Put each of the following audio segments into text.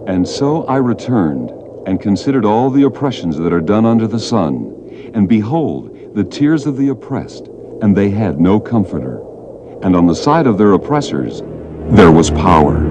And so I returned, and considered all the oppressions that are done under the sun. And behold, the tears of the oppressed, and they had no comforter. And on the side of their oppressors, there was power.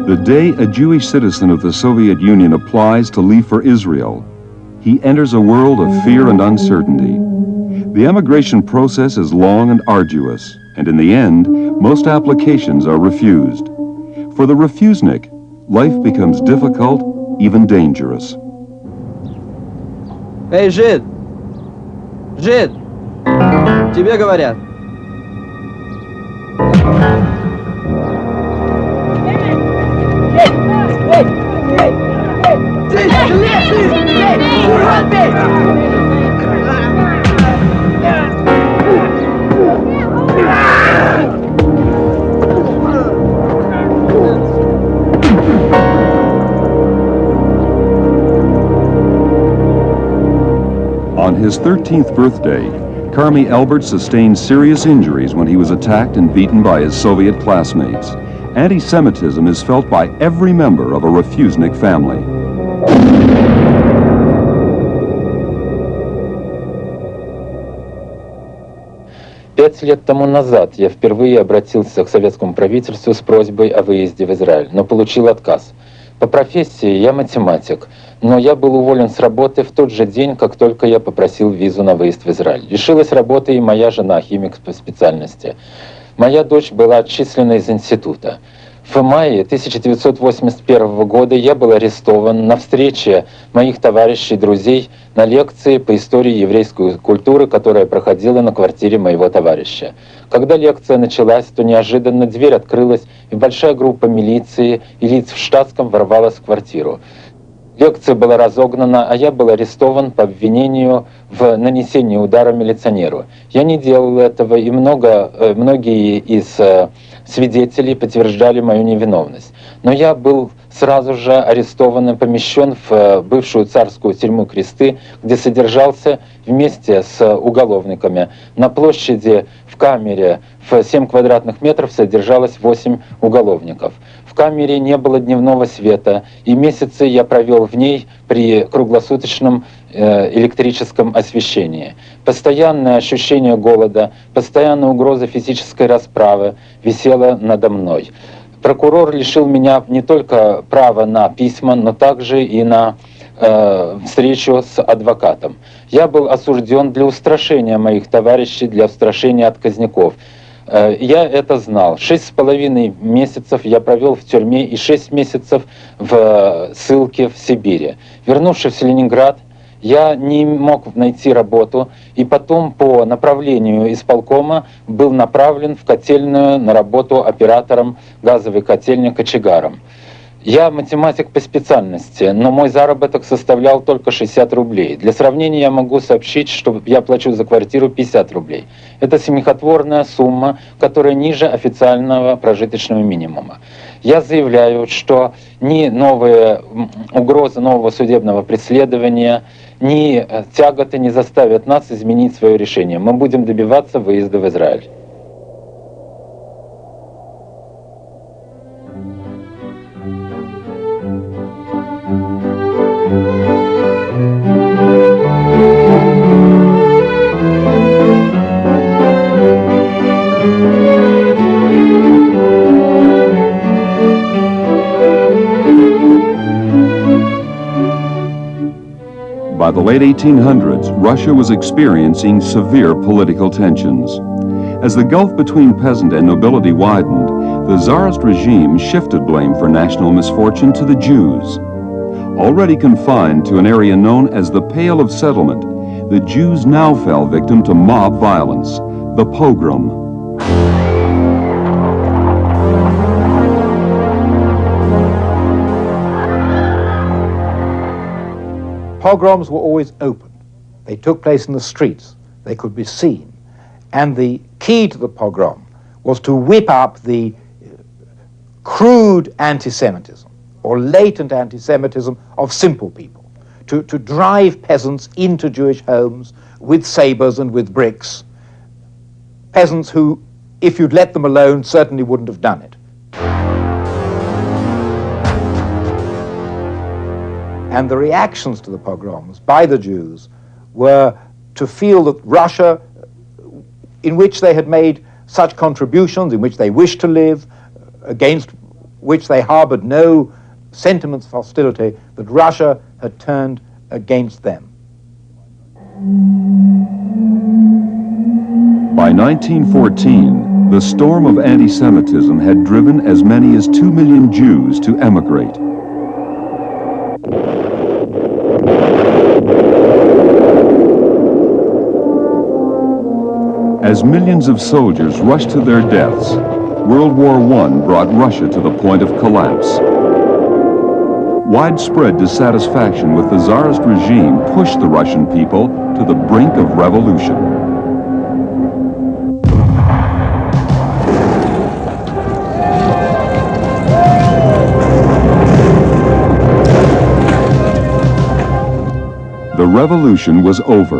The day a Jewish citizen of the Soviet Union applies to leave for Israel, he enters a world of fear and uncertainty. The emigration process is long and arduous, and in the end, most applications are refused. For the refusenik, life becomes difficult, even dangerous. Эй, жид! Жид! Тебе говорят. On his 13th birthday, Carmi Albert sustained serious injuries when he was attacked and beaten by his Soviet classmates. Anti-Semitism is felt by every member of a refusenik family. Пять лет тому назад я впервые обратился к советскому правительству с просьбой о выезде в Израиль, но получил отказ. По профессии я математик, но я был уволен с работы в тот же день, как только я попросил визу на выезд в Израиль. Лишилась работы и моя жена, химик по специальности. Моя дочь была отчислена из института. В мае 1981 года я был арестован на встрече моих товарищей и друзей на лекции по истории еврейской культуры, которая проходила на квартире моего товарища. Когда лекция началась, то неожиданно дверь открылась, и большая группа милиции и лиц в штатском ворвалась в квартиру. Лекция была разогнана, а я был арестован по обвинению в нанесении удара милиционеру. Я не делал этого, и многие из свидетелей подтверждали мою невиновность. Но я был сразу же арестован и помещен в бывшую царскую тюрьму Кресты, где содержался вместе с уголовниками. На площади в камере в 7 квадратных метров содержалось 8 уголовников. В камере не было дневного света, и месяцы я провел в ней при круглосуточном электрическом освещении. Постоянное ощущение голода, постоянная угроза физической расправы висела надо мной. Прокурор лишил меня не только права на письма, но также и на встречу с адвокатом. Я был осужден для устрашения моих товарищей, для устрашения отказников. Я это знал. 6,5 месяцев я провел в тюрьме и 6 месяцев в ссылке в Сибири. Вернувшись в Ленинград, я не мог найти работу, и потом по направлению исполкома был направлен в котельную на работу оператором газовой котельни кочегаром. Я математик по специальности, но мой заработок составлял только 60 рублей. Для сравнения я могу сообщить, что я плачу за квартиру 50 рублей. Это смехотворная сумма, которая ниже официального прожиточного минимума. Я заявляю, что ни новые угрозы нового судебного преследования, ни тяготы не заставят нас изменить свое решение. Мы будем добиваться выезда в Израиль. By the late 1800s, Russia was experiencing severe political tensions. As the gulf between peasant and nobility widened, the Tsarist regime shifted blame for national misfortune to the Jews. Already confined to an area known as the Pale of Settlement, the Jews now fell victim to mob violence, the pogrom. Pogroms were always open. They took place in the streets. They could be seen. And the key to the pogrom was to whip up the crude anti-Semitism or latent anti-Semitism of simple people, to drive peasants into Jewish homes with sabers and with bricks, peasants who, if you'd let them alone, certainly wouldn't have done it. And the reactions to the pogroms by the Jews were to feel that Russia, in which they had made such contributions, in which they wished to live, against which they harbored no sentiments of hostility, that Russia had turned against them. By 1914, the storm of anti-Semitism had driven as many as 2 million Jews to emigrate. As millions of soldiers rushed to their deaths, World War I brought Russia to the point of collapse. Widespread dissatisfaction with the Tsarist regime pushed the Russian people to the brink of revolution. The revolution was over.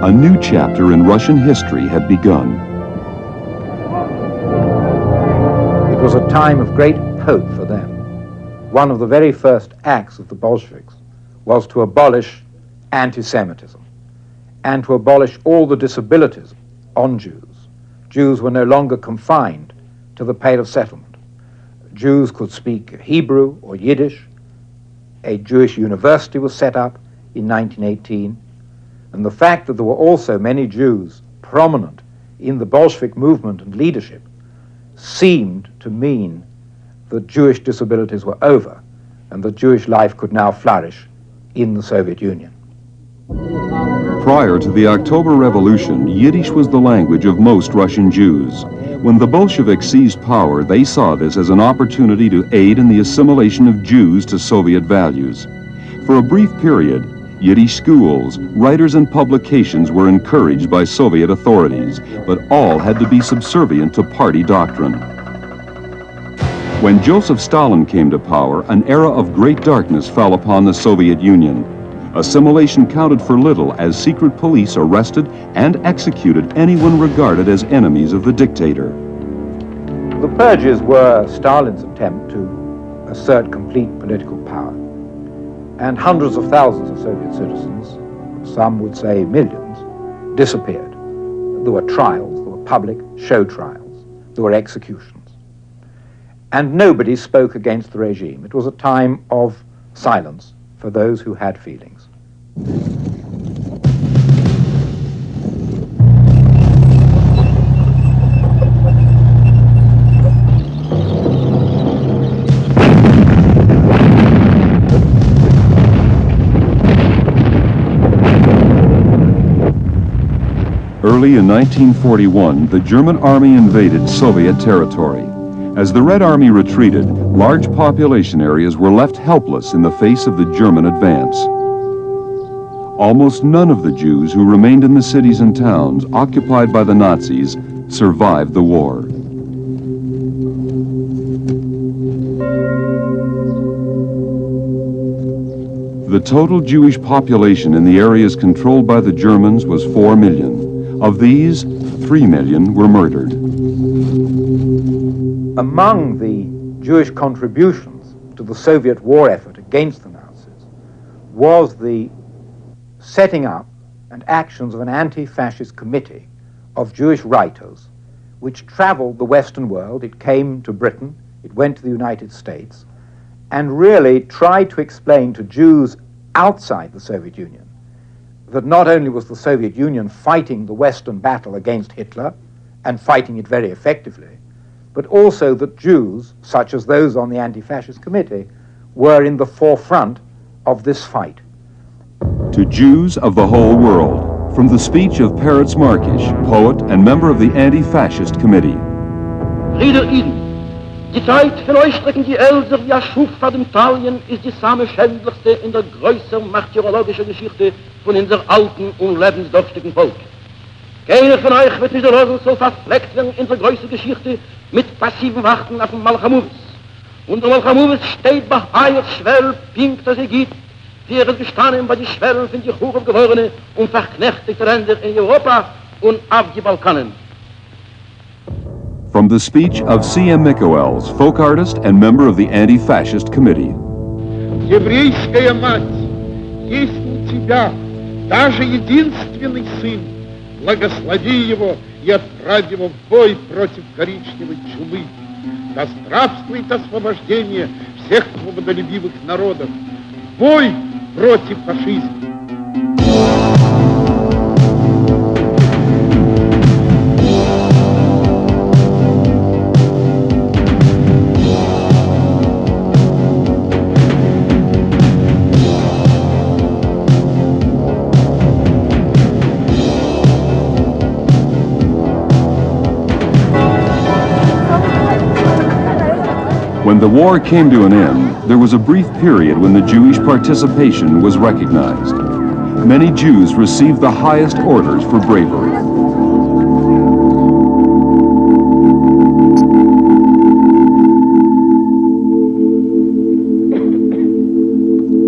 A new chapter in Russian history had begun. It was a time of great hope for them. One of the very first acts of the Bolsheviks was to abolish anti-Semitism and to abolish all the disabilities on Jews. Jews were no longer confined to the Pale of Settlement. Jews could speak Hebrew or Yiddish. A Jewish university was set up in 1918. And the fact that there were also many Jews prominent in the Bolshevik movement and leadership seemed to mean that Jewish disabilities were over and that Jewish life could now flourish in the Soviet Union. Prior to the October Revolution, Yiddish was the language of most Russian Jews. When the Bolsheviks seized power, they saw this as an opportunity to aid in the assimilation of Jews to Soviet values. For a brief period, Yiddish schools, writers, and publications were encouraged by Soviet authorities, but all had to be subservient to party doctrine. When Joseph Stalin came to power, an era of great darkness fell upon the Soviet Union. Assimilation counted for little as secret police arrested and executed anyone regarded as enemies of the dictator. The purges were Stalin's attempt to assert complete political power. And hundreds of thousands of Soviet citizens, some would say millions, disappeared. There were trials, there were public show trials, there were executions. And nobody spoke against the regime. It was a time of silence for those who had feelings. Early in 1941, the German army invaded Soviet territory. As the Red Army retreated, large population areas were left helpless in the face of the German advance. Almost none of the Jews who remained in the cities and towns occupied by the Nazis survived the war. The total Jewish population in the areas controlled by the Germans was 4 million. Of these, 3 million were murdered. Among the Jewish contributions to the Soviet war effort against the Nazis was the setting up and actions of an anti-fascist committee of Jewish writers which traveled the Western world. It came to Britain, it went to the United States, and really tried to explain to Jews outside the Soviet Union that not only was the Soviet Union fighting the Western battle against Hitler and fighting it very effectively, but also that Jews, such as those on the anti-fascist committee, were in the forefront of this fight. To Jews of the whole world, from the speech of Peretz Markish, poet and member of the Anti-Fascist Committee. Friede Ihnen. Die Zeit von euch strecken die Elser, ja Schuf vor dem Italien, ist die same schändlichste in der größeren martyrologischen Geschichte von unser alten und lebensdurstigen Volk. Keiner von euch wird nicht erlogen, so verfleckt werden in der größeren Geschichte mit passiven Warten auf dem Malchamuris. Und der Malchamuris steht bei Eier Schwell, pinkt das geht, für es gestanden bei die Schwellen sind die Huren geworene und verknechtigte Länder in Europa und auf die Balkanen. From the speech of C.M. Mikoels, folk artist and member of the Anti-Fascist Committee. Еврейская мать, есть у тебя даже единственный сын. Благослови его и отправь его в бой против коричневой чумы. Да здравствует освобождение всех свободолюбивых народов. Бой против фашизма. When the war came to an end, there was a brief period when the Jewish participation was recognized. Many Jews received the highest orders for bravery.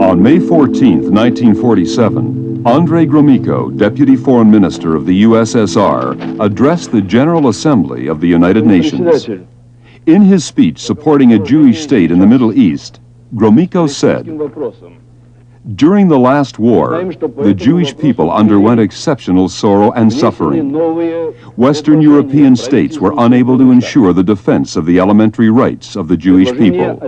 On May 14, 1947, Andrei Gromyko, Deputy Foreign Minister of the USSR, addressed the General Assembly of the United Nations. In his speech supporting a Jewish state in the Middle East, Gromyko said, "During the last war, the Jewish people underwent exceptional sorrow and suffering. Western European states were unable to ensure the defense of the elementary rights of the Jewish people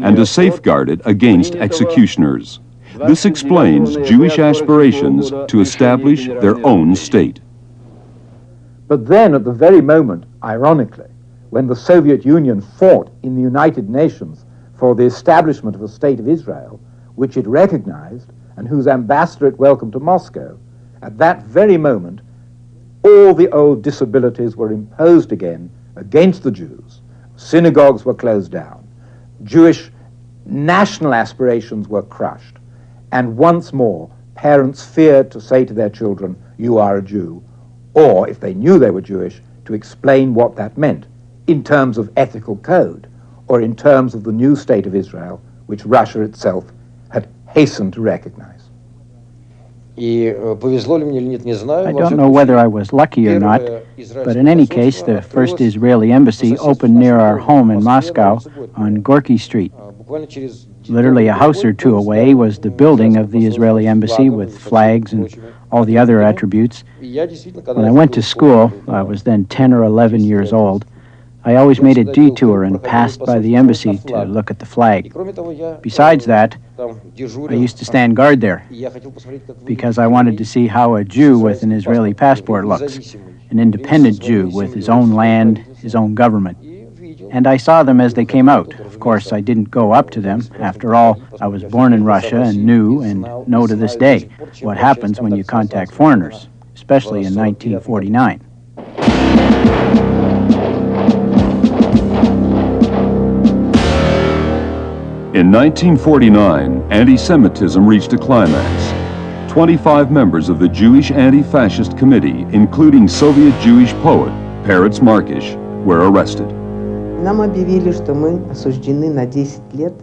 and to safeguard it against executioners. This explains Jewish aspirations to establish their own state." But then, at the very moment, ironically, when the Soviet Union fought in the United Nations for the establishment of a state of Israel, which it recognized and whose ambassador it welcomed to Moscow, at that very moment, all the old disabilities were imposed again against the Jews. Synagogues were closed down. Jewish national aspirations were crushed. And once more, parents feared to say to their children, "You are a Jew," or, if they knew they were Jewish, to explain what that meant in terms of ethical code or in terms of the new state of Israel, which Russia itself had hastened to recognize. I don't know whether I was lucky or not, but in any case, the first Israeli embassy opened near our home in Moscow on Gorky Street. Literally a house or two away was the building of the Israeli embassy with flags and all the other attributes. When I went to school, I was then 10 or 11 years old, I always made a detour and passed by the embassy to look at the flag. Besides that, I used to stand guard there because I wanted to see how a Jew with an Israeli passport looks, an independent Jew with his own land, his own government. And I saw them as they came out. Of course, I didn't go up to them. After all, I was born in Russia and knew, and know to this day, what happens when you contact foreigners, especially in 1949. In 1949, anti-Semitism reached a climax. 25 members of the Jewish Anti-Fascist Committee, including Soviet Jewish poet Peretz Markish, were arrested.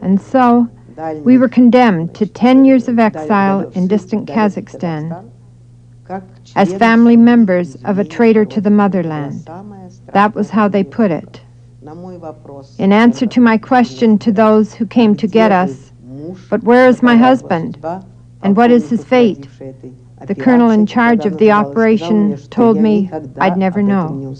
And so, we were condemned to 10 years of exile in distant Kazakhstan as family members of a traitor to the motherland. That was how they put it. In answer to my question to those who came to get us, "But where is my husband? And what is his fate?" the colonel in charge of the operation told me I'd never know.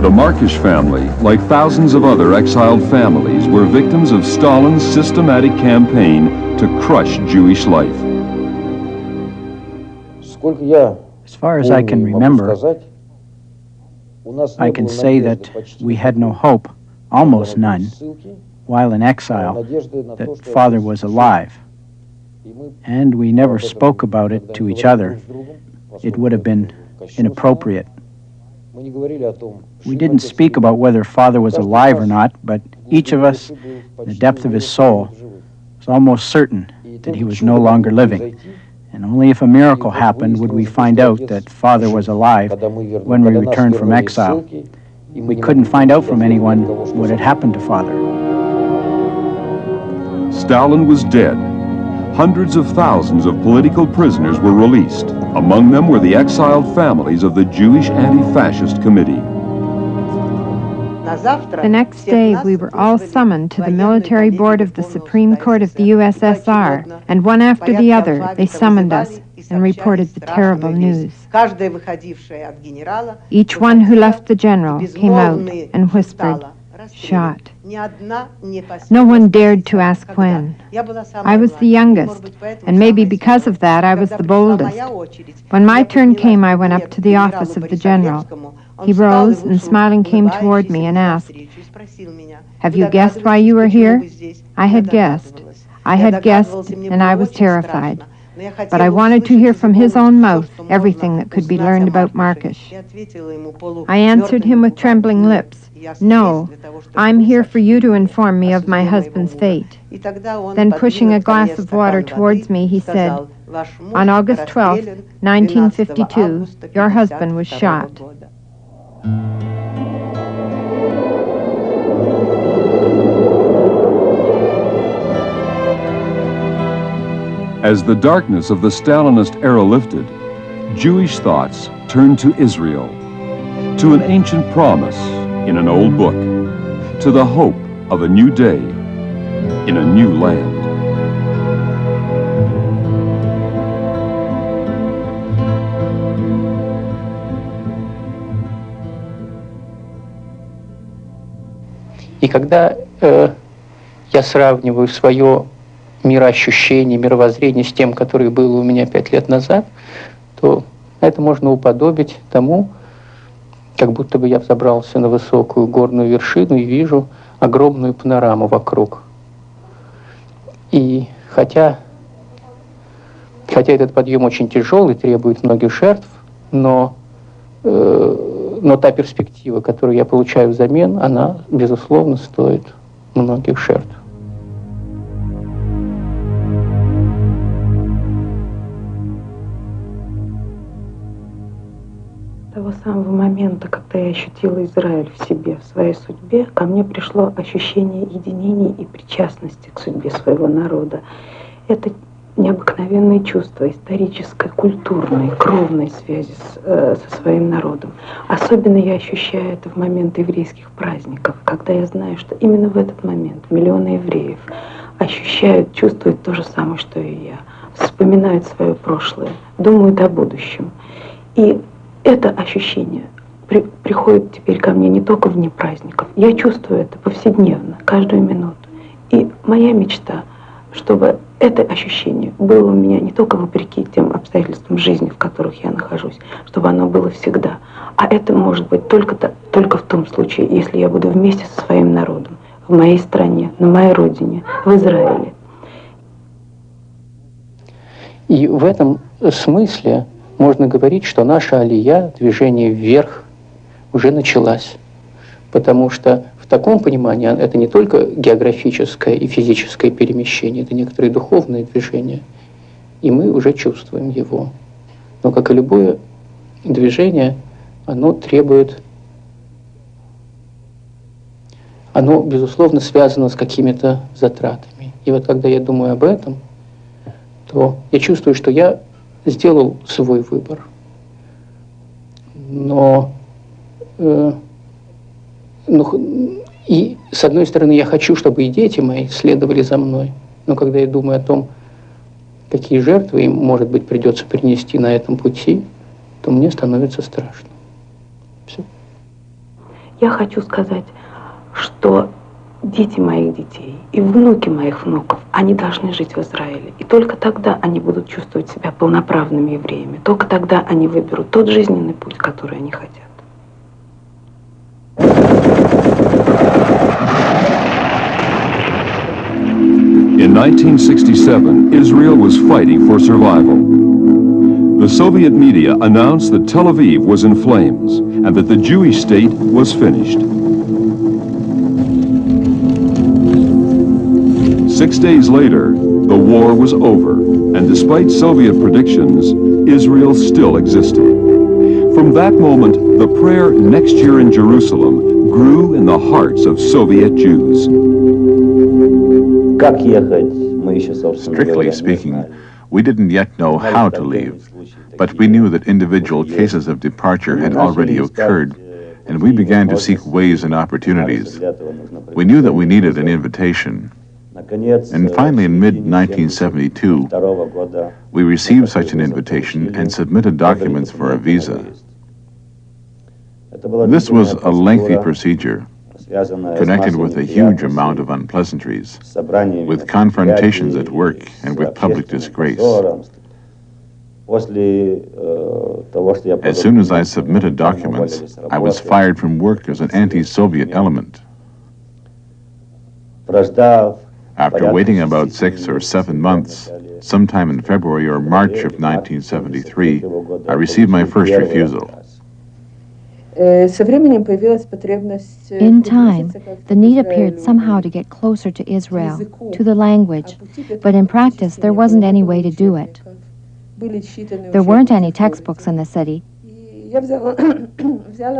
The Markish family, like thousands of other exiled families, were victims of Stalin's systematic campaign to crush Jewish life. As far as I can remember, I can say that we had no hope, almost none, while in exile, that Father was alive. And we never spoke about it to each other. It would have been inappropriate. We didn't speak about whether Father was alive or not, but each of us, in the depth of his soul, was almost certain that he was no longer living. And only if a miracle happened would we find out that Father was alive when we returned from exile. We couldn't find out from anyone what had happened to Father. Stalin was dead. Hundreds of thousands of political prisoners were released. Among them were the exiled families of the Jewish Anti-Fascist Committee. The next day, we were all summoned to the military board of the Supreme Court of the USSR, and one after the other, they summoned us and reported the terrible news. Each one who left the general came out and whispered, "Shot." No one dared to ask when. I was the youngest, and maybe because of that, I was the boldest. When my turn came, I went up to the office of the general. He rose and smiling came toward me and asked, "Have you guessed why you were here?" I had guessed. And I was terrified. But I wanted to hear from his own mouth everything that could be learned about Markish. I answered him with trembling lips, "No, I'm here for you to inform me of my husband's fate." Then pushing a glass of water towards me, he said, "On August 12, 1952, your husband was shot." As the darkness of the Stalinist era lifted, Jewish thoughts turned to Israel, to an ancient promise in an old book, to the hope of a new day in a new land. И когда я сравниваю свое мироощущение, мировоззрение с тем, которое было у меня 5 лет назад, то это можно уподобить тому, как будто бы я взобрался на высокую горную вершину и вижу огромную панораму вокруг. И хотя этот подъем очень тяжелый, требует многих жертв, но та перспектива, которую я получаю взамен, она, безусловно, стоит многих жертв. С того самого момента, когда я ощутила Израиль в себе, в своей судьбе, ко мне пришло ощущение единения и причастности к судьбе своего народа. Это необыкновенное чувство исторической, культурной, кровной связи со своим народом. Особенно я ощущаю это в момент еврейских праздников, когда я знаю, что именно в этот момент миллионы евреев ощущают, чувствуют то же самое, что и я, вспоминают свое прошлое, думают о будущем. И это ощущение приходит теперь ко мне не только в дни праздников. Я чувствую это повседневно, каждую минуту. И моя мечта, чтобы это ощущение было у меня не только вопреки тем обстоятельствам жизни, в которых я нахожусь, чтобы оно было всегда. А это может быть только в том случае, если я буду вместе со своим народом, в моей стране, на моей родине, в Израиле. И в этом смысле можно говорить, что наша алия, движение вверх, уже началась. Потому что в таком понимании это не только географическое и физическое перемещение, это некоторые духовные движения. И мы уже чувствуем его. Но, как и любое движение, оно безусловно, связано с какими-то затратами. И вот когда я думаю об этом, то я чувствую, что я сделал свой выбор. И, с одной стороны, я хочу, чтобы и дети мои следовали за мной. Но когда я думаю о том, какие жертвы им, может быть, придется принести на этом пути, то мне становится страшно. Все. Я хочу сказать, что дети моих детей и внуки моих внуков, они должны жить в Израиле. И только тогда они будут чувствовать себя полноправными евреями. Только тогда они выберут тот жизненный путь, который они хотят. In 1967, Israel was fighting for survival. The Soviet media announced that Tel Aviv was in flames and that the Jewish state was finished. 6 days later, the war was over, and despite Soviet predictions, Israel still existed. From that moment, the prayer "Next Year in Jerusalem" grew in the hearts of Soviet Jews. Strictly speaking, we didn't yet know how to leave, but we knew that individual cases of departure had already occurred, and we began to seek ways and opportunities. We knew that we needed an invitation. And finally, in mid-1972, we received such an invitation and submitted documents for a visa. This was a lengthy procedure, connected with a huge amount of unpleasantries, with confrontations at work and with public disgrace. As soon as I submitted documents, I was fired from work as an anti-Soviet element. After waiting about 6 or 7 months, sometime in February or March of 1973, I received my first refusal. In time, the need appeared somehow to get closer to Israel, to the language, but in practice there wasn't any way to do it. There weren't any textbooks in the city,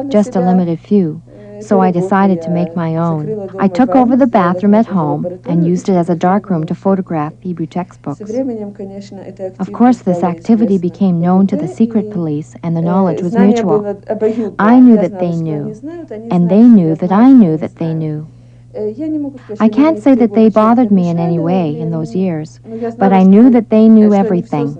just a limited few, so I decided to make my own. I took over the bathroom at home and used it as a darkroom to photograph Hebrew textbooks. Of course, this activity became known to the secret police, and the knowledge was mutual. I knew that they knew, and they knew that I knew that they knew. I can't say that they bothered me in any way in those years, but I knew that they knew everything.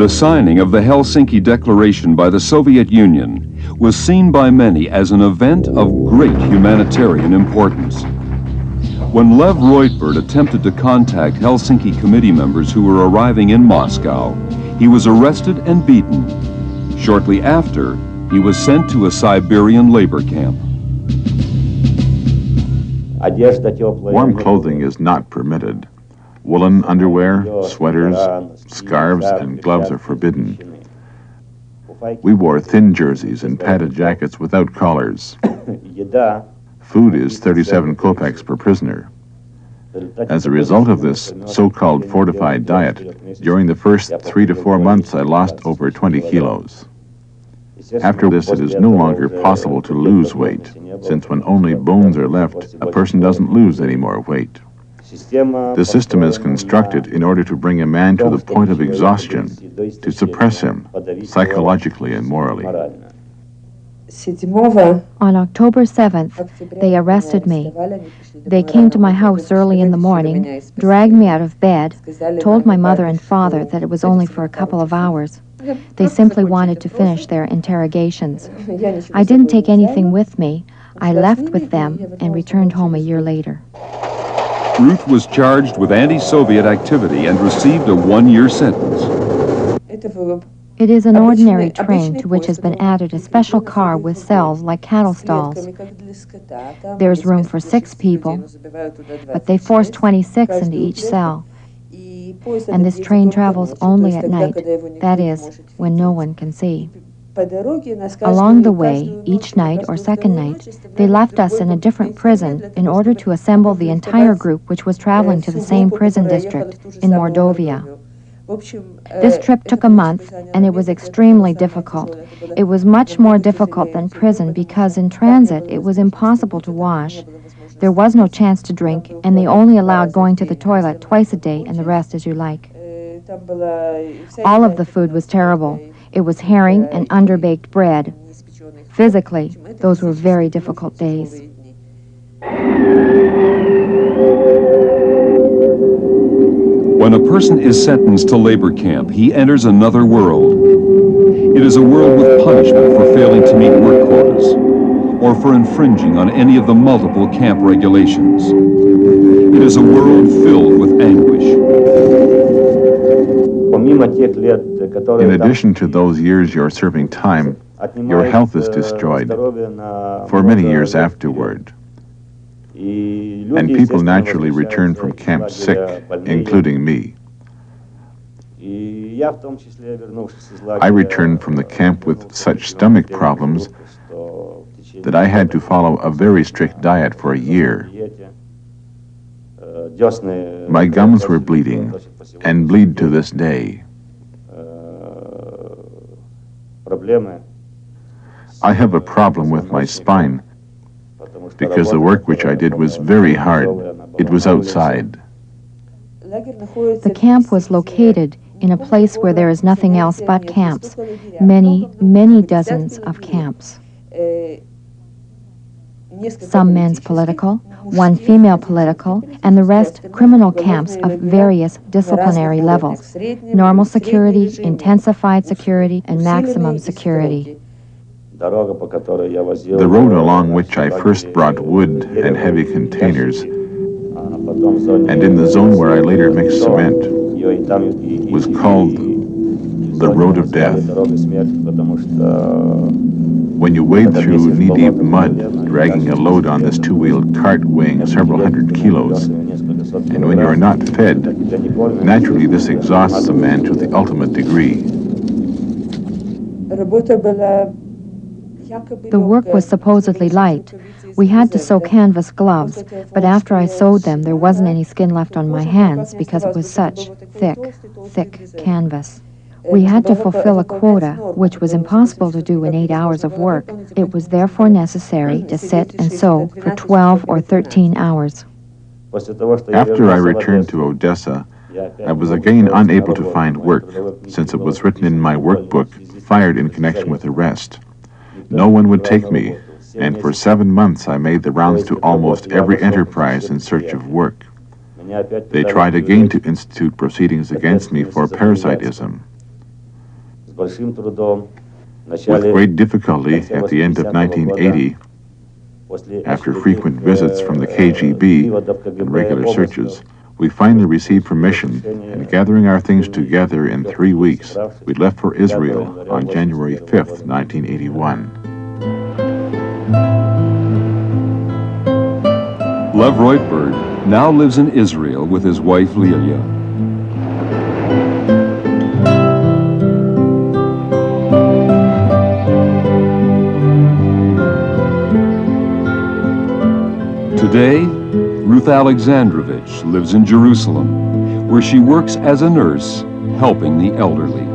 The signing of the Helsinki Declaration by the Soviet Union was seen by many as an event of great humanitarian importance. When Lev Reutberg attempted to contact Helsinki committee members who were arriving in Moscow, he was arrested and beaten. Shortly after, he was sent to a Siberian labor camp. Warm clothing is not permitted. Woolen underwear, sweaters, scarves, and gloves are forbidden. We wore thin jerseys and padded jackets without collars. Food is 37 kopecks per prisoner. As a result of this so-called fortified diet, during the first 3 to 4 months I lost over 20 kilos. After this, it is no longer possible to lose weight, since when only bones are left, a person doesn't lose any more weight. The system is constructed in order to bring a man to the point of exhaustion, to suppress him, psychologically and morally. On October 7th, they arrested me. They came to my house early in the morning, dragged me out of bed, told my mother and father that it was only for a couple of hours. They simply wanted to finish their interrogations. I didn't take anything with me. I left with them and returned home a year later. Ruth was charged with anti-Soviet activity and received a 1-year sentence. It is an ordinary train to which has been added a special car with cells like cattle stalls. There's room for 6 people, but they force 26 into each cell. And this train travels only at night, that is, when no one can see. Along the way, each night or second night, they left us in a different prison in order to assemble the entire group which was traveling to the same prison district in Mordovia. This trip took a month, and it was extremely difficult. It was much more difficult than prison because in transit it was impossible to wash. There was no chance to drink, and they only allowed going to the toilet twice a day and the rest as you like. All of the food was terrible. It was herring and underbaked bread. Physically, those were very difficult days. When a person is sentenced to labor camp, he enters another world. It is a world with punishment for failing to meet work quotas, or for infringing on any of the multiple camp regulations. It is a world filled with anguish. In addition to those years you're serving time, your health is destroyed for many years afterward. and people naturally return from camp sick, including me. I returned from the camp with such stomach problems that I had to follow a very strict diet for a year. My gums were bleeding, and bleed to this day. I have a problem with my spine, because the work which I did was very hard. It was outside. The camp was located in a place where there is nothing else but camps, many, many dozens of camps. Some men's political, one female political, and the rest criminal camps of various disciplinary levels. Normal security, intensified security, and maximum security. The road along which I first brought wood and heavy containers, and in the zone where I later mixed cement, was called the Road of Death. When you wade through knee-deep mud, dragging a load on this two-wheeled cart weighing several hundred kilos, and when you are not fed, naturally this exhausts a man to the ultimate degree. The work was supposedly light. We had to sew canvas gloves, but after I sewed them, there wasn't any skin left on my hands because it was such thick, thick canvas. We had to fulfill a quota, which was impossible to do in 8 hours of work. It was therefore necessary to sit and sew for 12 or 13 hours. After I returned to Odessa, I was again unable to find work, since it was written in my workbook, fired in connection with arrest. No one would take me, and for 7 months I made the rounds to almost every enterprise in search of work. They tried again to institute proceedings against me for parasitism. With great difficulty, at the end of 1980, after frequent visits from the KGB and regular searches, we finally received permission, and gathering our things together in 3 weeks, we left for Israel on January 5th, 1981. Lev Reutberg now lives in Israel with his wife Lilia. Today, Ruth Alexandrovich lives in Jerusalem, where she works as a nurse, helping the elderly.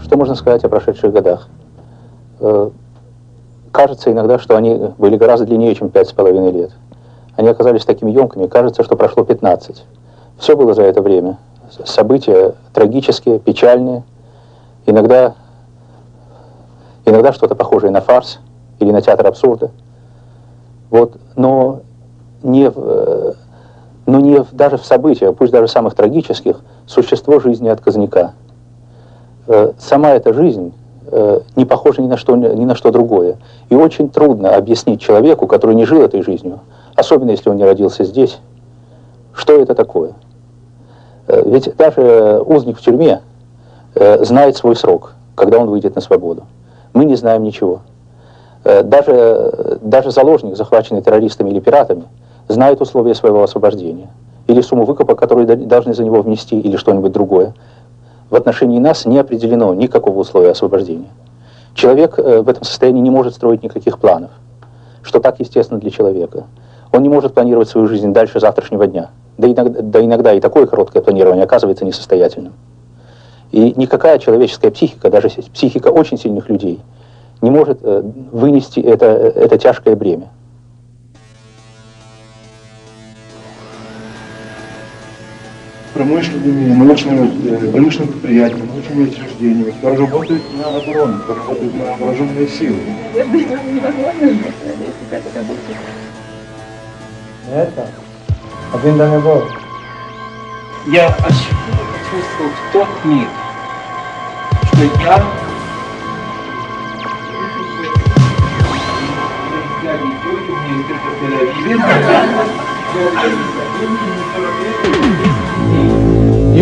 Что можно сказать о прошедших годах? Кажется иногда, что они были гораздо длиннее, чем 5,5 лет. Они оказались такими емкими, кажется, что прошло 15. Все было за это время. События трагические, печальные, иногда что-то похожее на фарс или на театр абсурда. Вот, но даже в событиях, пусть даже самых трагических, существо жизни отказника. Сама эта жизнь не похожа ни на что другое. И очень трудно объяснить человеку, который не жил этой жизнью, особенно если он не родился здесь, что это такое. Ведь даже узник в тюрьме знает свой срок, когда он выйдет на свободу. Мы не знаем ничего. Даже заложник, захваченный террористами или пиратами, знает условия своего освобождения. Или сумму выкупа, которую должны за него внести, или что-нибудь другое. В отношении нас не определено никакого условия освобождения. Человек в этом состоянии не может строить никаких планов, что так естественно для человека. Он не может планировать свою жизнь дальше завтрашнего дня. Да иногда и такое короткое планирование оказывается несостоятельным. И никакая человеческая психика, даже психика очень сильных людей, не может вынести это тяжкое бремя. Промышленным предприятиям, научными учреждениями, которые работают на оборону, которые работают на вооруженные силы. Это один до него. Я почувствовал в тот миг, что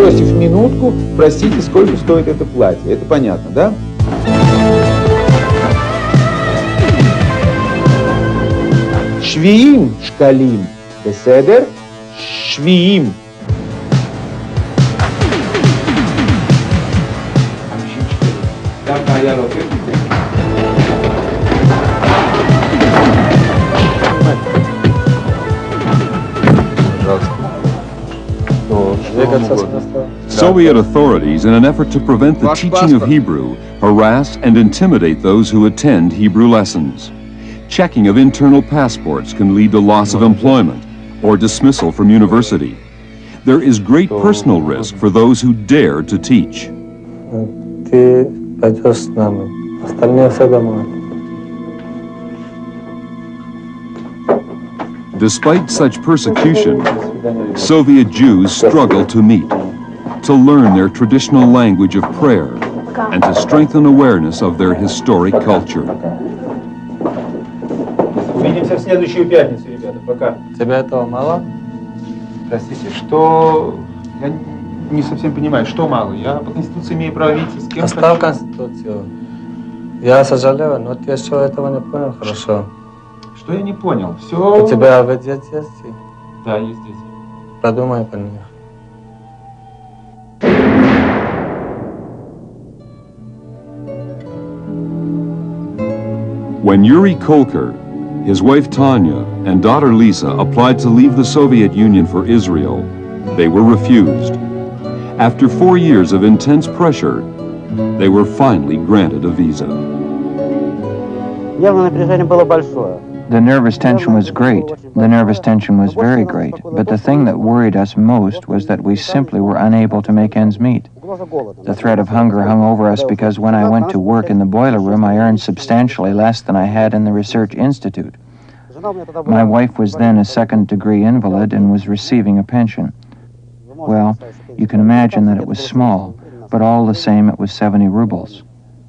Иосиф, минутку, простите, сколько стоит это платье. Это понятно, да? Швиим шкалим. Беседер. Швиим. Soviet authorities, in an effort to prevent the teaching of Hebrew, harass and intimidate those who attend Hebrew lessons. Checking of internal passports can lead to loss of employment or dismissal from university. There is great personal risk for those who dare to teach. Ты пойдешь с нами, остальные все домой. Despite such persecution, Soviet Jews struggle to meet, to learn their traditional language of prayer, and to strengthen awareness of their historic culture. Увидимся в следующую пятницу, ребята. Пока. Тебе этого мало? Простите, что... Я не совсем понимаю, что мало? Я по Конституции имею право видеться с кем Оставь Конституцию. Я сожалею, но ты еще этого не понял хорошо. Что я не понял? Все... У тебя ведь дети есть? Да, есть дети. Подумай по них. When Yuri Kolker, his wife Tanya, and daughter Lisa applied to leave the Soviet Union for Israel, they were refused. After 4 years of intense pressure, they were finally granted a visa. The nervous tension was great. The nervous tension was very great. But the thing that worried us most was that we simply were unable to make ends meet. The threat of hunger hung over us because when I went to work in the boiler room, I earned substantially less than I had in the research institute. My wife was then a second-degree invalid and was receiving a pension. Well, you can imagine that it was small, but all the same it was 70 rubles.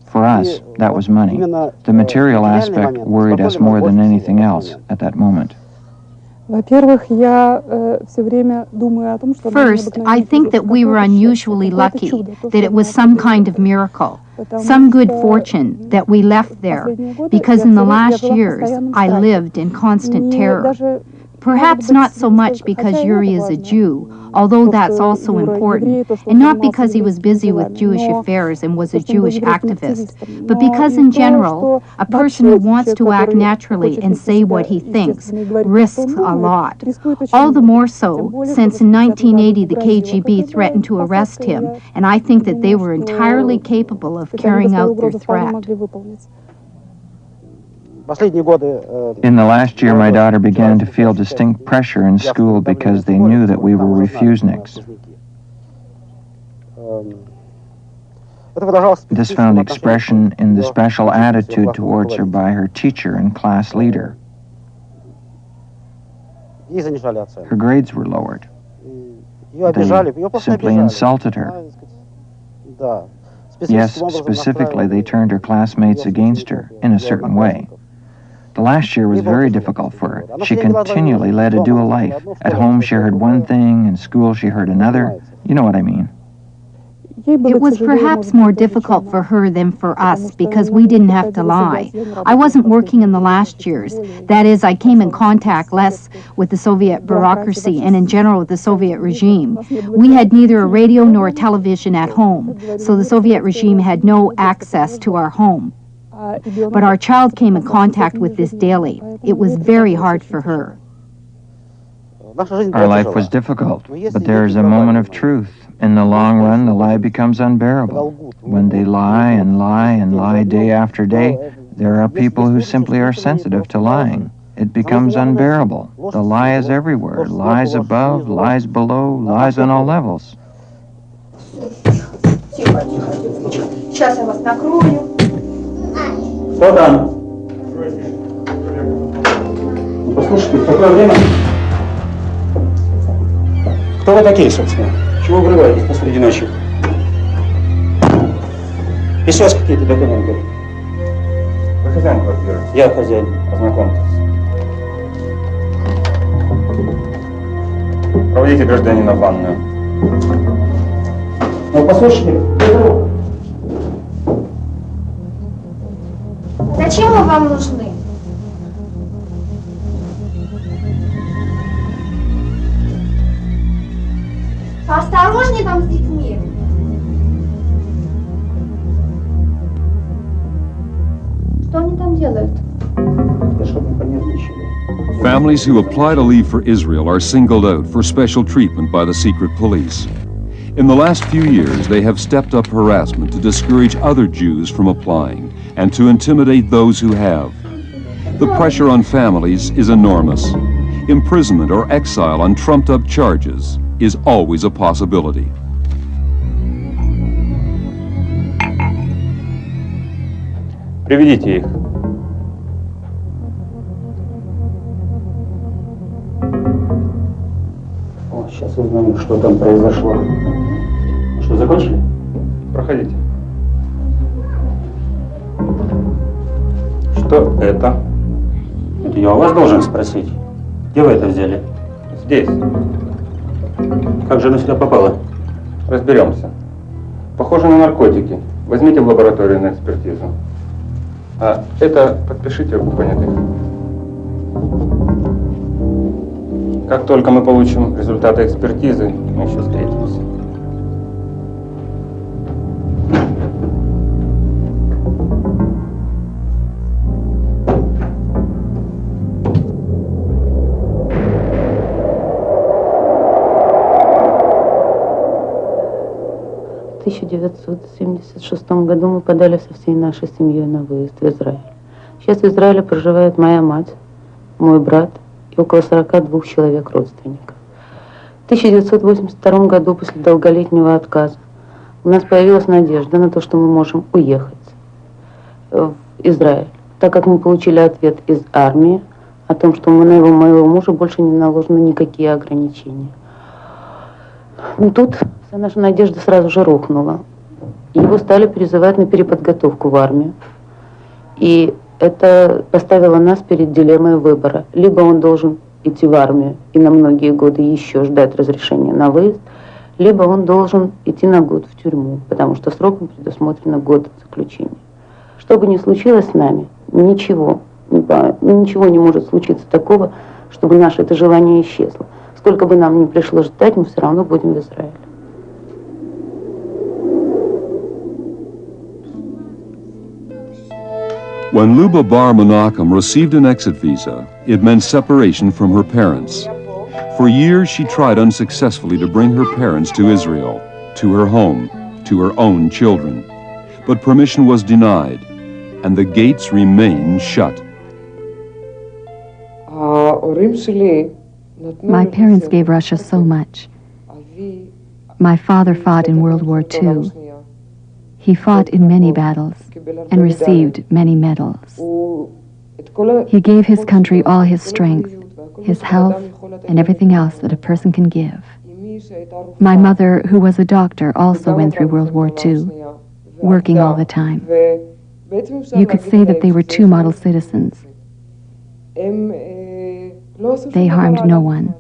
For us, that was money. The material aspect worried us more than anything else at that moment. First, I think that we were unusually lucky, that it was some kind of miracle, some good fortune that we left there, because in the last years I lived in constant terror. Perhaps not so much because Yuri is a Jew, although that's also important, and not because he was busy with Jewish affairs and was a Jewish activist, but because in general, a person who wants to act naturally and say what he thinks risks a lot. All the more so since in 1980 the KGB threatened to arrest him, and I think that they were entirely capable of carrying out their threat. In the last year, my daughter began to feel distinct pressure in school because they knew that we were refuseniks. This found expression in the special attitude towards her by her teacher and class leader. Her grades were lowered. They simply insulted her. Yes, specifically, they turned her classmates against her in a certain way. The last year was very difficult for her. She continually led a dual life. At home, she heard one thing, in school, she heard another. You know what I mean. It was perhaps more difficult for her than for us because we didn't have to lie. I wasn't working in the last years. That is, I came in contact less with the Soviet bureaucracy and in general with the Soviet regime. We had neither a radio nor a television at home, so the Soviet regime had no access to our home. But our child came in contact with this daily. It was very hard for her. Our life was difficult, but there is a moment of truth. In the long run, the lie becomes unbearable. When they lie and lie and lie day after day, there are people who simply are sensitive to lying. It becomes unbearable. The lie is everywhere. Lies above, lies below, lies on all levels. Кто там? Послушайте, в какое время? Кто вы такие, собственно? Чего вы врываетесь посреди ночи? Есть у вас какие-то документы? Вы хозяин квартиры? Я хозяин. Познакомьтесь. Проводите гражданина в ванную. Ну, послушайте, Петру. Зачем мы вам нужны? Поосторожнее там с детьми. Что они там делают? Да чтоб не понервничали. Families who apply to leave for Israel are singled out for special treatment by the secret police. In the last few years, they have stepped up harassment to discourage other Jews from applying and to intimidate those who have. The pressure on families is enormous. Imprisonment or exile on trumped-up charges is always a possibility. Приведите их. О, сейчас узнаем, что там произошло. Что, закончили? Проходите. Что это? Это я у вас должен спросить. Где вы это взяли? Здесь. Как же оно сюда попало? Разберемся. Похоже на наркотики. Возьмите в лабораторию на экспертизу. А это подпишите у понятых. Как только мы получим результаты экспертизы, мы еще встретимся. В 1976 году мы подали со всей нашей семьей на выезд в Израиль. Сейчас в Израиле проживает моя мать, мой брат и около 42 человек родственников. В 1982 году, после долголетнего отказа, у нас появилась надежда на то, что мы можем уехать в Израиль, так как мы получили ответ из армии о том, что на моего мужа больше не наложены никакие ограничения. Но тут вся наша надежда сразу же рухнула. Его стали призывать на переподготовку в армию. И это поставило нас перед дилеммой выбора. Либо он должен идти в армию и на многие годы еще ждать разрешения на выезд, либо он должен идти на год в тюрьму, потому что сроком предусмотрено год заключения. Что бы ни случилось с нами, ничего не может случиться такого, чтобы наше это желание исчезло. Сколько бы нам ни пришлось ждать, мы все равно будем в Израиле. When Luba Bar Menachem received an exit visa, it meant separation from her parents. For years, she tried unsuccessfully to bring her parents to Israel, to her home, to her own children. But permission was denied, and the gates remained shut. My parents gave Russia so much. My father fought in World War II. He fought in many battles and received many medals. He gave his country all his strength, his health, and everything else that a person can give. My mother, who was a doctor, also went through World War II, working all the time. You could say that they were two model citizens. They harmed no one.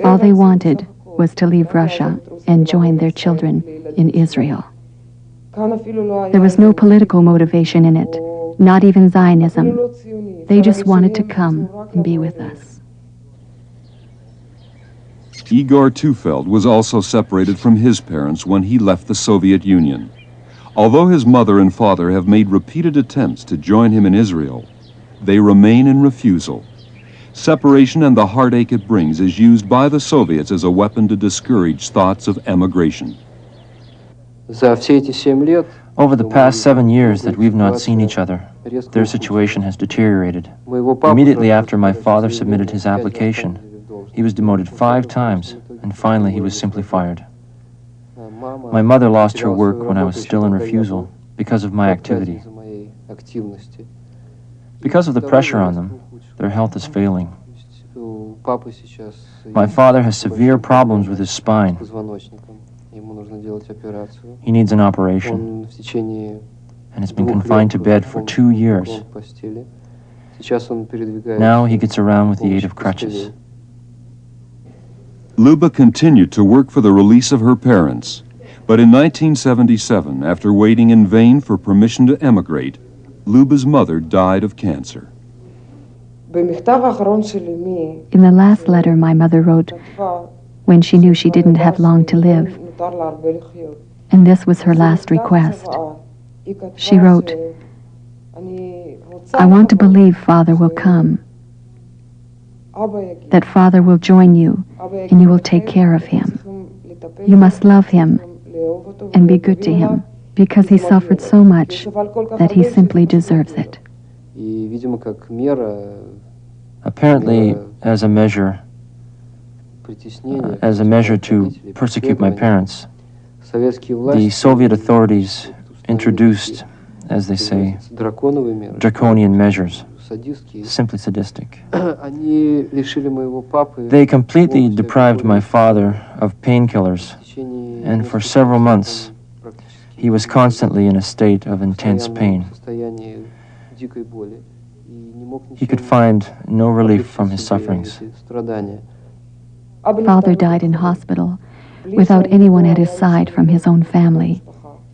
All they wanted was to leave Russia and join their children in Israel. There was no political motivation in it, not even Zionism. They just wanted to come and be with us. Igor Tufeld was also separated from his parents when he left the Soviet Union. Although his mother and father have made repeated attempts to join him in Israel, they remain in refusal. Separation and the heartache it brings is used by the Soviets as a weapon to discourage thoughts of emigration. Over the past 7 years that we've not seen each other, their situation has deteriorated. Immediately after my father submitted his application, he was demoted 5 times, and finally he was simply fired. My mother lost her work when I was still in refusal because of my activity. Because of the pressure on them, their health is failing. My father has severe problems with his spine. He needs an operation and has been confined to bed for 2 years. Now he gets around with the aid of crutches. Luba continued to work for the release of her parents, But in 1977, after waiting in vain for permission to emigrate, Luba's mother died of cancer. In the last letter my mother wrote, when she knew she didn't have long to live, and this was her last request, she wrote, I want to believe Father will come, that Father will join you, and you will take care of him. You must love him and be good to him, because he suffered so much that he simply deserves it. Apparently, as a measure to persecute my parents, the Soviet authorities introduced, as they say, draconian measures, simply sadistic. They completely deprived my father of painkillers, and for several months he was constantly in a state of intense pain. He could find no relief from his sufferings. Father died in hospital without anyone at his side from his own family.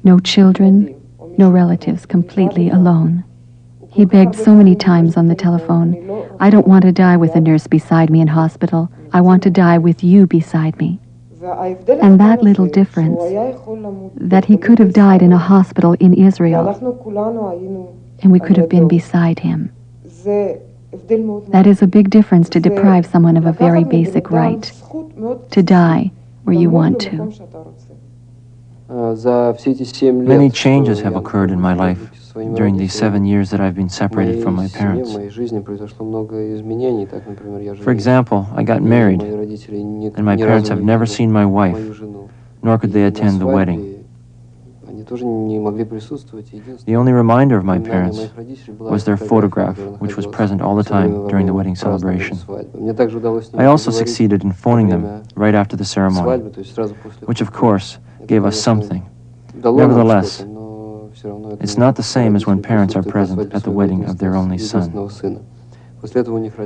No children, no relatives, completely alone. He begged so many times on the telephone, I don't want to die with a nurse beside me in hospital. I want to die with you beside me. And that little difference, that he could have died in a hospital in Israel, and we could have been beside him. That is a big difference, to deprive someone of a very basic right, to die where you want to. Many changes have occurred in my life during these 7 years that I've been separated from my parents. For example, I got married, and my parents have never seen my wife, nor could they attend the wedding. The only reminder of my parents was their photograph, which was present all the time during the wedding celebration. I also succeeded in phoning them right after the ceremony, which of course gave us something. Nevertheless, it's not the same as when parents are present at the wedding of their only son.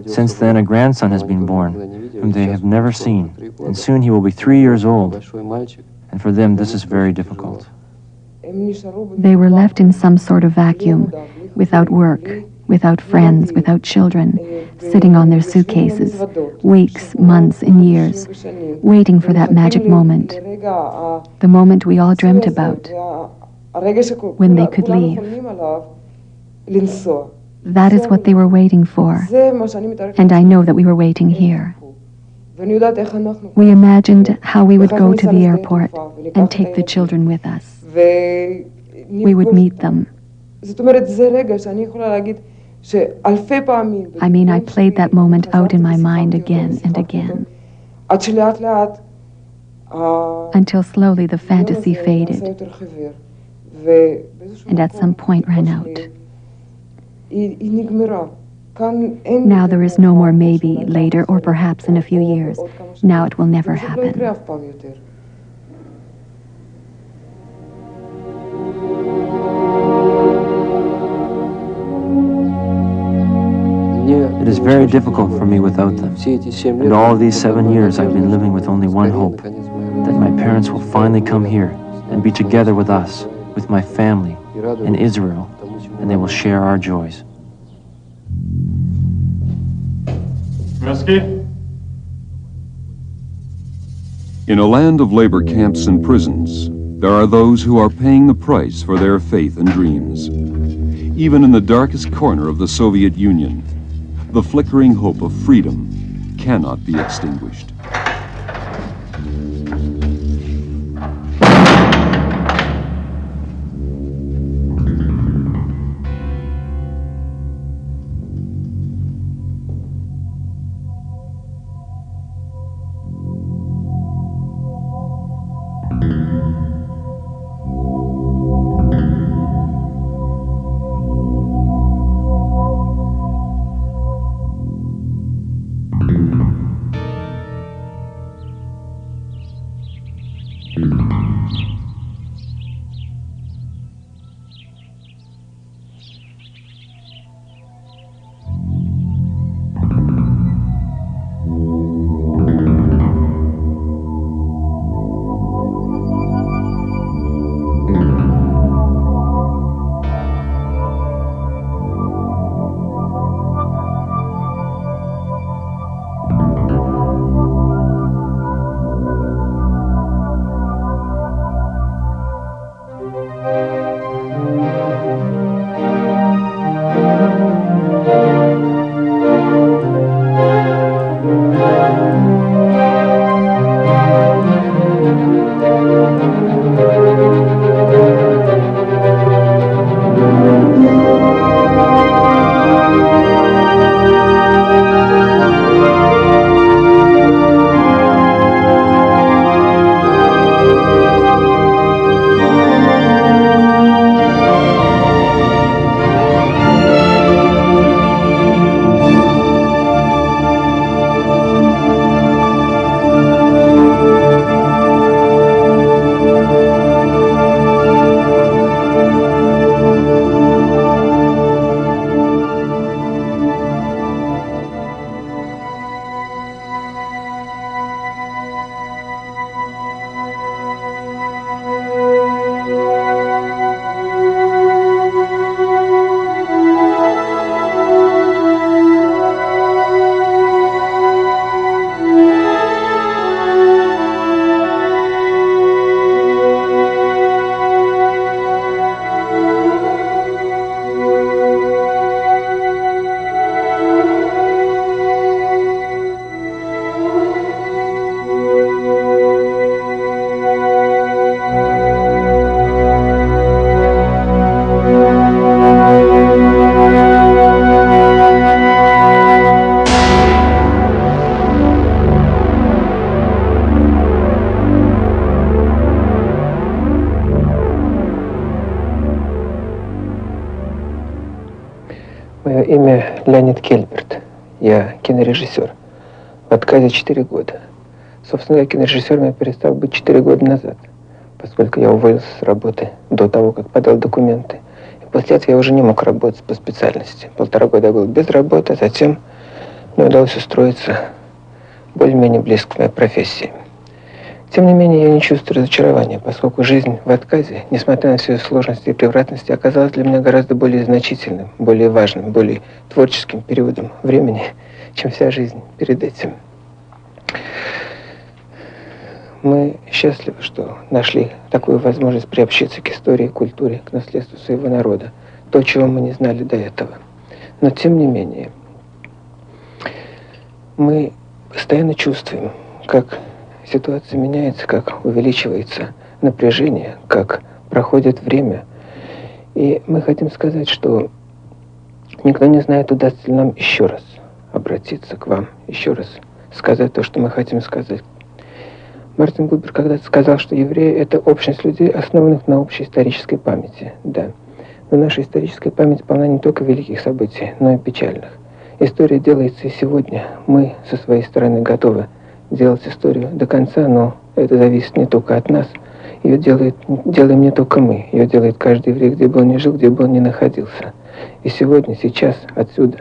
Since then, a grandson has been born, whom they have never seen, and soon he will be 3 years old, and for them this is very difficult. They were left in some sort of vacuum, without work, without friends, without children, sitting on their suitcases, weeks, months, and years, waiting for that magic moment, the moment we all dreamt about, when they could leave. That is what they were waiting for, and I know that we were waiting here. We imagined how we would go to the airport and take the children with us. We would meet them. I mean, I played that moment out in my mind again and again, until slowly the fantasy faded, and at some point ran out. Now there is no more maybe, later, or perhaps in a few years. Now it will never happen. It is very difficult for me without them. And all of these 7 years I've been living with only one hope, that my parents will finally come here and be together with us, with my family, in Israel, and they will share our joys. In a land of labor camps and prisons, there are those who are paying the price for their faith and dreams. Even in the darkest corner of the Soviet Union, the flickering hope of freedom cannot be extinguished. Мое имя Леонид Кельберт. Я кинорежиссер. В отказе 4 года. Собственно, я кинорежиссером я перестал быть 4 года назад, поскольку я уволился с работы до того, как подал документы. И после этого я уже не мог работать по специальности. 1,5 года я был без работы, а затем мне удалось устроиться более-менее близко к моей профессии. Тем не менее, я не чувствую разочарования, поскольку жизнь в отказе, несмотря на все сложности и превратности, оказалась для меня гораздо более значительным, более важным, более творческим периодом времени, чем вся жизнь перед этим. Мы счастливы, что нашли такую возможность приобщиться к истории, культуре, к наследству своего народа, то, чего мы не знали до этого. Но, тем не менее, мы постоянно чувствуем, как ситуация меняется, как увеличивается напряжение, как проходит время. И мы хотим сказать, что никто не знает, удастся ли нам еще раз обратиться к вам, еще раз сказать то, что мы хотим сказать. Мартин Бубер когда-то сказал, что евреи — это общность людей, основанных на общей исторической памяти. Да. Но наша историческая память полна не только великих событий, но и печальных. История делается и сегодня. Мы со своей стороны готовы делать историю до конца, но это зависит не только от нас. Ее делаем не только мы. Ее делает каждый еврей, где бы он ни жил, где бы он ни находился. И сегодня, сейчас, отсюда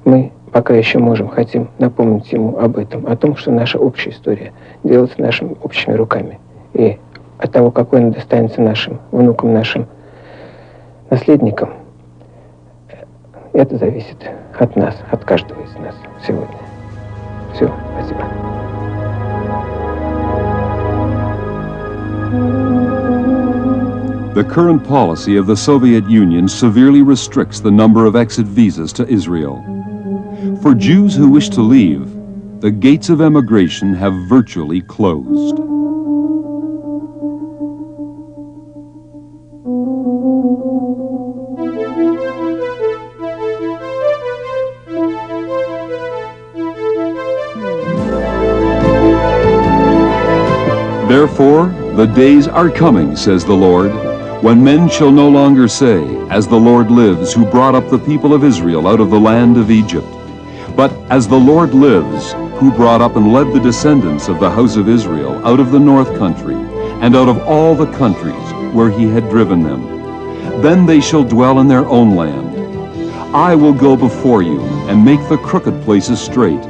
мы пока еще хотим напомнить ему об этом, о том, что наша общая история делается нашими общими руками. И от того, какой она достанется нашим внукам, нашим наследникам, это зависит от нас, от каждого из нас сегодня. Все, спасибо. The current policy of the Soviet Union severely restricts the number of exit visas to Israel. For Jews who wish to leave, the gates of emigration have virtually closed. Therefore, the days are coming, says the Lord, when men shall no longer say, as the Lord lives, who brought up the people of Israel out of the land of Egypt, but as the Lord lives, who brought up and led the descendants of the house of Israel out of the north country, and out of all the countries where he had driven them. Then they shall dwell in their own land. I will go before you, and make the crooked places straight.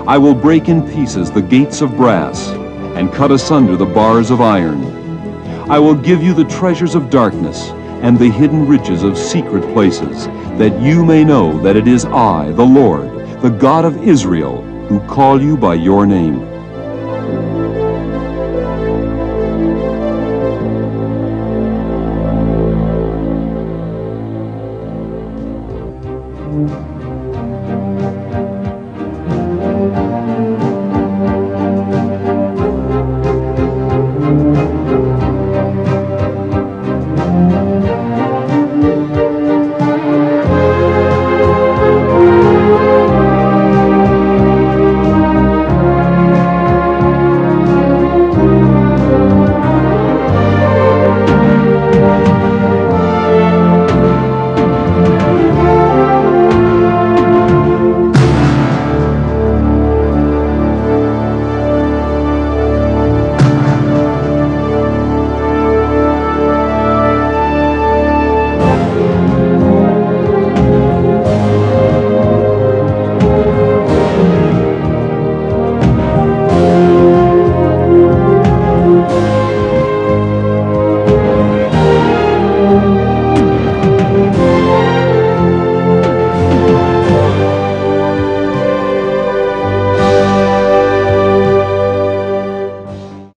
I will break in pieces the gates of brass, and cut asunder the bars of iron. I will give you the treasures of darkness, and the hidden riches of secret places, that you may know that it is I, the Lord, the God of Israel, who call you by your name.